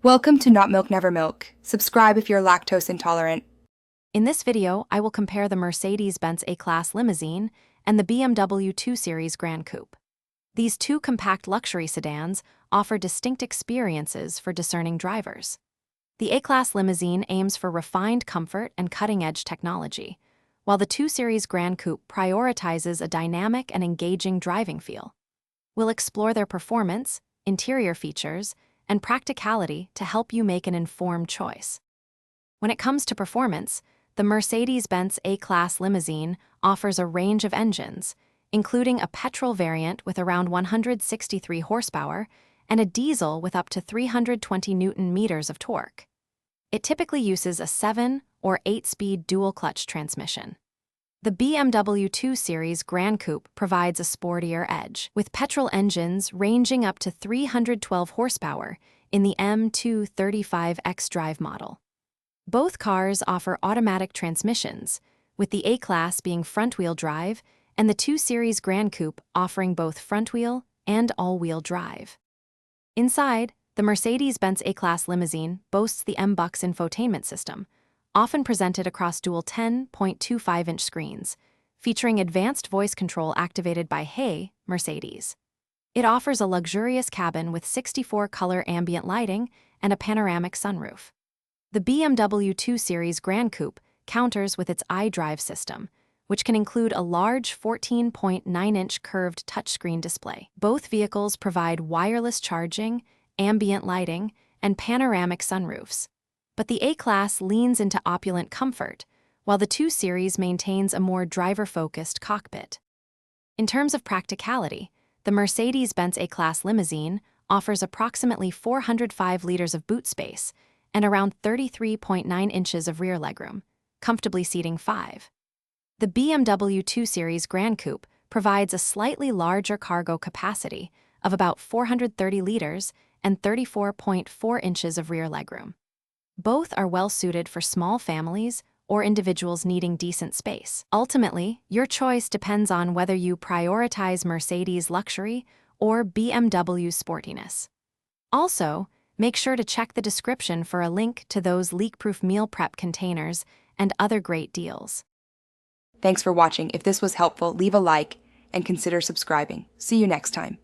Welcome to Not Milk Never Milk. Subscribe if you're lactose intolerant. In this video, I will compare the Mercedes-Benz A-Class Limousine and the BMW 2 Series Gran Coupe. These two compact luxury sedans offer distinct experiences for discerning drivers. The A-Class Limousine aims for refined comfort and cutting-edge technology, while the 2 Series Gran Coupe prioritizes a dynamic and engaging driving feel. We'll explore their performance, interior features, and practicality to help you make an informed choice. When it comes to performance, the Mercedes-Benz A-Class Limousine offers a range of engines, including a petrol variant with around 163 horsepower and a diesel with up to 320 Newton-meters of torque. It typically uses a 7- or 8-speed dual-clutch transmission. The BMW 2 Series Gran Coupe provides a sportier edge, with petrol engines ranging up to 312 horsepower in the M235 xDrive model. Both cars offer automatic transmissions, with the A-Class being front-wheel drive and the 2 Series Gran Coupe offering both front-wheel and all-wheel drive. Inside, the Mercedes-Benz A-Class Limousine boasts the M-Bux infotainment system, often presented across dual 10.25-inch screens, featuring advanced voice control activated by Hey, Mercedes. It offers a luxurious cabin with 64-color ambient lighting and a panoramic sunroof. The BMW 2 Series Gran Coupe counters with its iDrive system, which can include a large 14.9-inch curved touchscreen display. Both vehicles provide wireless charging, ambient lighting, and panoramic sunroofs. But the A-Class leans into opulent comfort, while the 2 Series maintains a more driver-focused cockpit. In terms of practicality, the Mercedes-Benz A-Class Limousine offers approximately 405 liters of boot space and around 33.9 inches of rear legroom, comfortably seating 5. The BMW 2 Series Gran Coupe provides a slightly larger cargo capacity of about 430 liters and 34.4 inches of rear legroom. Both are well-suited for small families or individuals needing decent space. Ultimately, your choice depends on whether you prioritize Mercedes luxury or BMW sportiness. Also, make sure to check the description for a link to those leak-proof meal prep containers and other great deals. Thanks for watching. If this was helpful, leave a like and consider subscribing. See you next time.